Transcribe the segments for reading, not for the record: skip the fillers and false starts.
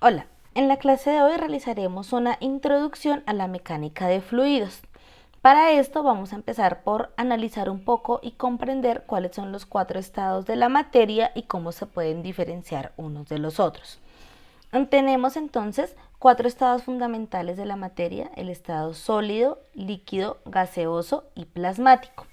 Hola, en la clase de hoy realizaremos una introducción a la mecánica de fluidos. Para esto vamos a empezar por analizar un poco y comprender cuáles son los cuatro estados de la materia y cómo se pueden diferenciar unos de los otros. Tenemos entonces cuatro estados fundamentales de la materia: el estado sólido, líquido, gaseoso y plasmático.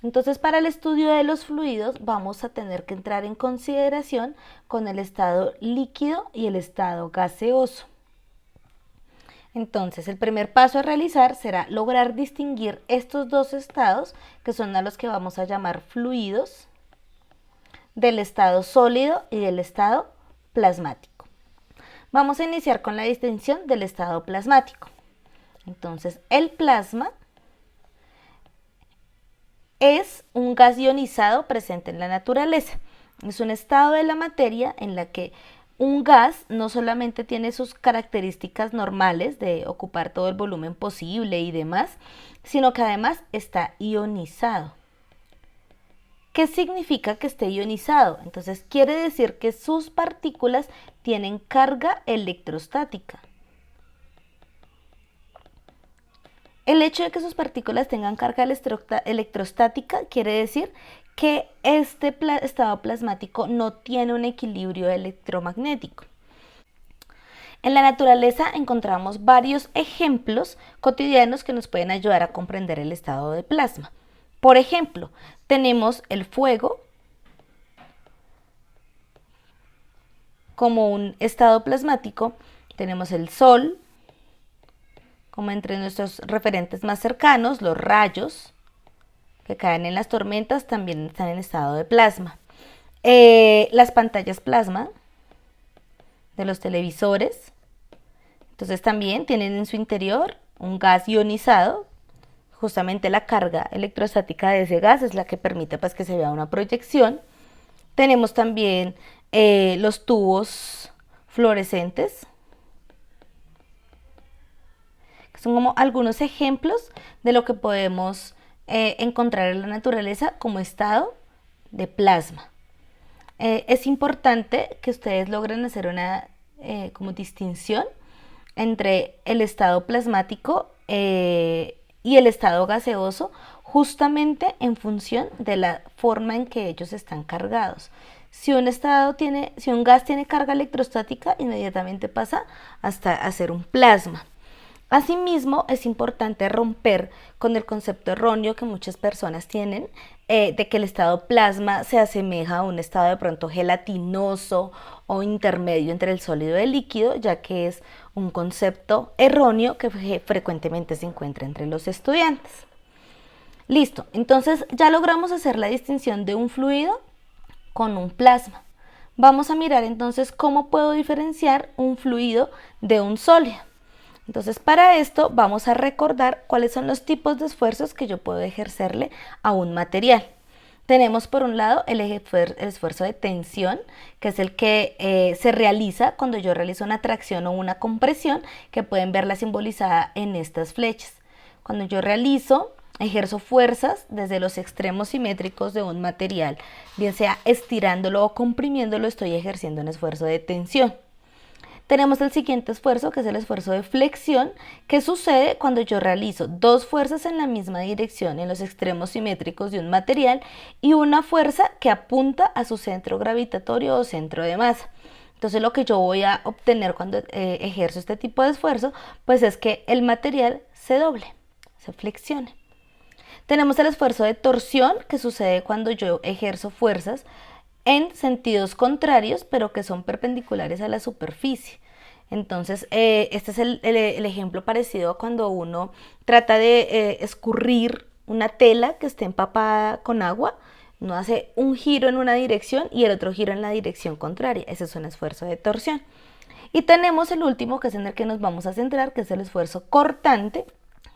Entonces, para el estudio de los fluidos vamos a tener que entrar en consideración con el estado líquido y el estado gaseoso. Entonces, el primer paso a realizar será lograr distinguir estos dos estados, que son a los que vamos a llamar fluidos, del estado sólido y del estado plasmático. Vamos a iniciar con la distinción del estado plasmático. Entonces, el plasma es un gas ionizado presente en la naturaleza. Es un estado de la materia en la que un gas no solamente tiene sus características normales de ocupar todo el volumen posible y demás, sino que además está ionizado. ¿Qué significa que esté ionizado? Entonces quiere decir que sus partículas tienen carga electrostática. El hecho de que sus partículas tengan carga electrostática quiere decir que este estado plasmático no tiene un equilibrio electromagnético. En la naturaleza encontramos varios ejemplos cotidianos que nos pueden ayudar a comprender el estado de plasma. Por ejemplo, tenemos el fuego como un estado plasmático, tenemos el sol como entre nuestros referentes más cercanos, los rayos que caen en las tormentas también están en estado de plasma. Las pantallas plasma de los televisores, entonces también tienen en su interior un gas ionizado. Justamente la carga electrostática de ese gas es la que permite pues, que se vea una proyección. Tenemos también los tubos fluorescentes, que son como algunos ejemplos de lo que podemos encontrar en la naturaleza como estado de plasma. Es importante que ustedes logren hacer una como distinción entre el estado plasmático y el estado gaseoso, justamente en función de la forma en que ellos están cargados. Si un gas tiene carga electrostática, inmediatamente pasa hasta a ser un plasma. Asimismo, es importante romper con el concepto erróneo que muchas personas tienen de que el estado plasma se asemeja a un estado de pronto gelatinoso o intermedio entre el sólido y el líquido, ya que es un concepto erróneo que frecuentemente se encuentra entre los estudiantes. Listo, entonces ya logramos hacer la distinción de un fluido con un plasma. Vamos a mirar entonces cómo puedo diferenciar un fluido de un sólido. Entonces, para esto vamos a recordar cuáles son los tipos de esfuerzos que yo puedo ejercerle a un material. Tenemos por un lado el esfuerzo de tensión, que es el que se realiza cuando yo realizo una tracción o una compresión, que pueden verla simbolizada en estas flechas. Cuando yo ejerzo fuerzas desde los extremos simétricos de un material, bien sea estirándolo o comprimiéndolo, estoy ejerciendo un esfuerzo de tensión. Tenemos el siguiente esfuerzo, que es el esfuerzo de flexión, que sucede cuando yo realizo dos fuerzas en la misma dirección en los extremos simétricos de un material y una fuerza que apunta a su centro gravitatorio o centro de masa. Entonces lo que yo voy a obtener cuando ejerzo este tipo de esfuerzo, pues es que el material se doble, se flexione. Tenemos el esfuerzo de torsión, que sucede cuando yo ejerzo fuerzas en sentidos contrarios, pero que son perpendiculares a la superficie. Entonces, este es el ejemplo parecido a cuando uno trata de escurrir una tela que esté empapada con agua. Uno hace un giro en una dirección y el otro giro en la dirección contraria. Ese es un esfuerzo de torsión. Y tenemos el último, que es en el que nos vamos a centrar, que es el esfuerzo cortante,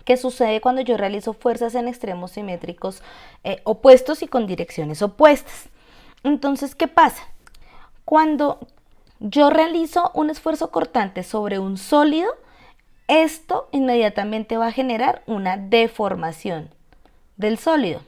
que sucede cuando yo realizo fuerzas en extremos simétricos opuestos y con direcciones opuestas. Entonces, ¿qué pasa? Cuando yo realizo un esfuerzo cortante sobre un sólido, esto inmediatamente va a generar una deformación del sólido.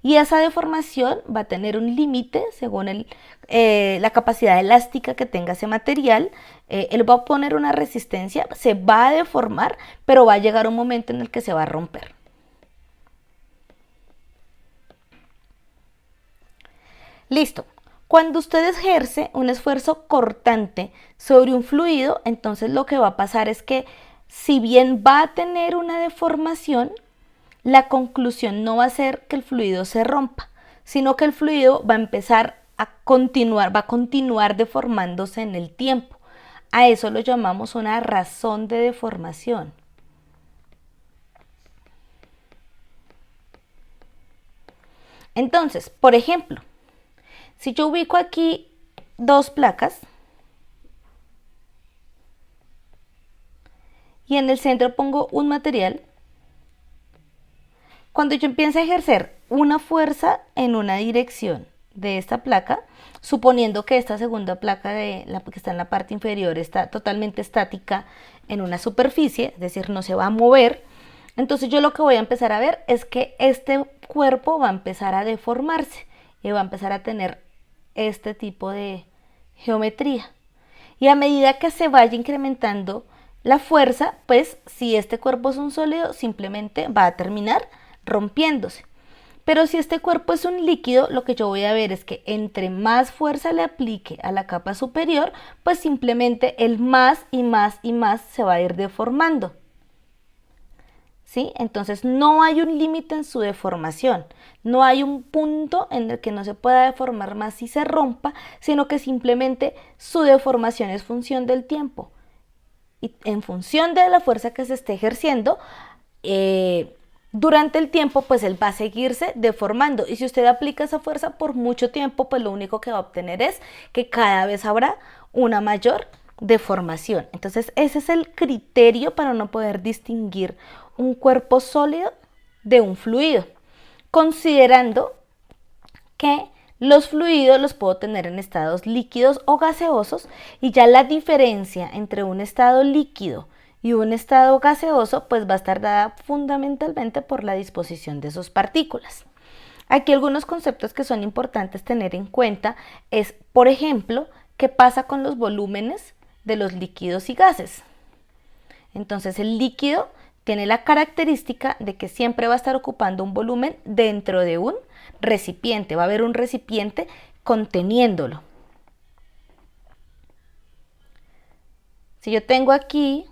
Y esa deformación va a tener un límite según la capacidad elástica que tenga ese material. Él va a poner una resistencia, se va a deformar, pero va a llegar un momento en el que se va a romper. Listo. Cuando usted ejerce un esfuerzo cortante sobre un fluido, entonces lo que va a pasar es que si bien va a tener una deformación, la conclusión no va a ser que el fluido se rompa, sino que el fluido va a empezar a continuar deformándose en el tiempo. A eso lo llamamos una razón de deformación. Entonces, por ejemplo, si yo ubico aquí dos placas y en el centro pongo un material, cuando yo empiezo a ejercer una fuerza en una dirección de esta placa, suponiendo que esta segunda placa que está en la parte inferior está totalmente estática en una superficie, es decir, no se va a mover, entonces yo lo que voy a empezar a ver es que este cuerpo va a empezar a deformarse y va a empezar a tener este tipo de geometría. Y a medida que se vaya incrementando la fuerza, pues si este cuerpo es un sólido, simplemente va a terminar rompiéndose. Pero si este cuerpo es un líquido, lo que yo voy a ver es que entre más fuerza le aplique a la capa superior, pues simplemente el más y más y más se va a ir deformando. ¿Sí? Entonces no hay un límite en su deformación, no hay un punto en el que no se pueda deformar más y se rompa, sino que simplemente su deformación es función del tiempo. Y en función de la fuerza que se esté ejerciendo, durante el tiempo, pues él va a seguirse deformando. Y si usted aplica esa fuerza por mucho tiempo, pues lo único que va a obtener es que cada vez habrá una mayor deformación. Entonces ese es el criterio para no poder distinguir un cuerpo sólido de un fluido, considerando que los fluidos los puedo tener en estados líquidos o gaseosos, y ya la diferencia entre un estado líquido y un estado gaseoso pues va a estar dada fundamentalmente por la disposición de sus partículas. Aquí algunos conceptos que son importantes tener en cuenta es, por ejemplo, qué pasa con los volúmenes de los líquidos y gases. Entonces el líquido tiene la característica de que siempre va a estar ocupando un volumen dentro de un recipiente, va a haber un recipiente conteniéndolo. Si yo tengo aquí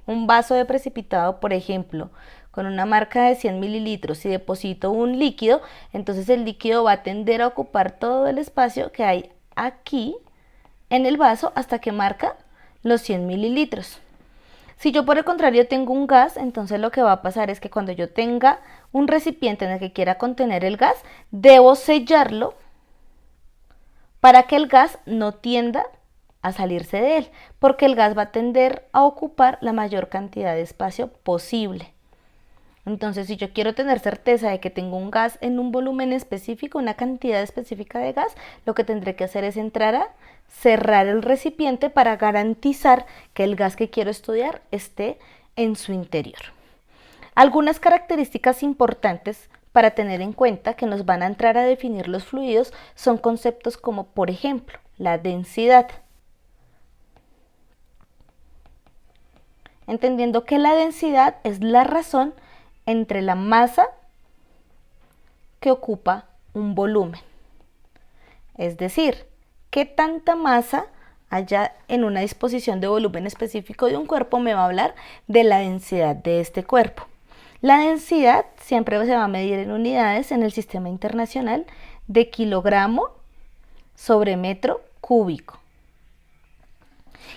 un vaso de precipitado, por ejemplo, con una marca de 100 mililitros y deposito un líquido, entonces el líquido va a tender a ocupar todo el espacio que hay aquí en el vaso hasta que marca los 100 mililitros. Si yo por el contrario tengo un gas, entonces lo que va a pasar es que cuando yo tenga un recipiente en el que quiera contener el gas, debo sellarlo para que el gas no tienda a salirse de él, porque el gas va a tender a ocupar la mayor cantidad de espacio posible. Entonces, si yo quiero tener certeza de que tengo un gas en un volumen específico, una cantidad específica de gas, lo que tendré que hacer es entrar a cerrar el recipiente para garantizar que el gas que quiero estudiar esté en su interior. Algunas características importantes para tener en cuenta que nos van a entrar a definir los fluidos son conceptos como, por ejemplo, la densidad. Entendiendo que la densidad es la razón entre la masa que ocupa un volumen. Es decir, qué tanta masa haya en una disposición de volumen específico de un cuerpo me va a hablar de la densidad de este cuerpo. La densidad siempre se va a medir en unidades en el sistema internacional de kilogramo sobre metro cúbico.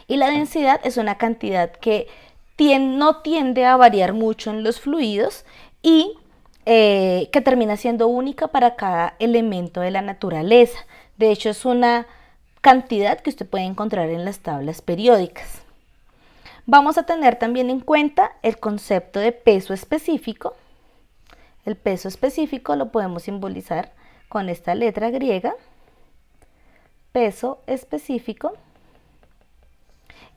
Y la densidad es una cantidad que no tiende a variar mucho en los fluidos y que termina siendo única para cada elemento de la naturaleza. De hecho, es una cantidad que usted puede encontrar en las tablas periódicas. Vamos a tener también en cuenta el concepto de peso específico. El peso específico lo podemos simbolizar con esta letra griega, peso específico.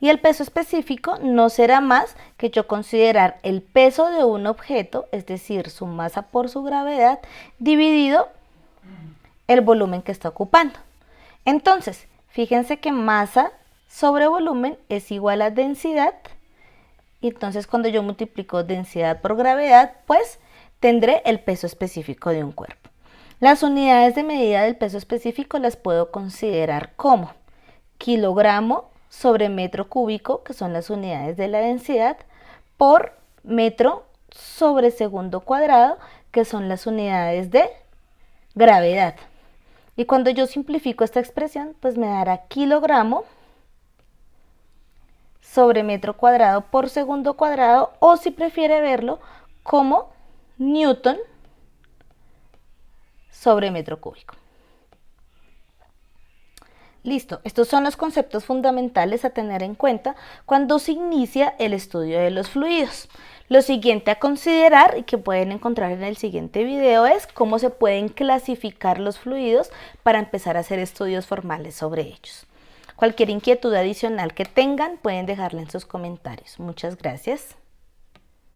Y el peso específico no será más que yo considerar el peso de un objeto, es decir, su masa por su gravedad, dividido el volumen que está ocupando. Entonces, fíjense que masa sobre volumen es igual a densidad. Y entonces cuando yo multiplico densidad por gravedad, pues tendré el peso específico de un cuerpo. Las unidades de medida del peso específico las puedo considerar como kilogramo sobre metro cúbico, que son las unidades de la densidad, por metro sobre segundo cuadrado, que son las unidades de gravedad. Y cuando yo simplifico esta expresión, pues me dará kilogramo sobre metro cuadrado por segundo cuadrado, o si prefiere verlo como newton sobre metro cúbico. Listo, estos son los conceptos fundamentales a tener en cuenta cuando se inicia el estudio de los fluidos. Lo siguiente a considerar y que pueden encontrar en el siguiente video es cómo se pueden clasificar los fluidos para empezar a hacer estudios formales sobre ellos. Cualquier inquietud adicional que tengan pueden dejarla en sus comentarios. Muchas gracias.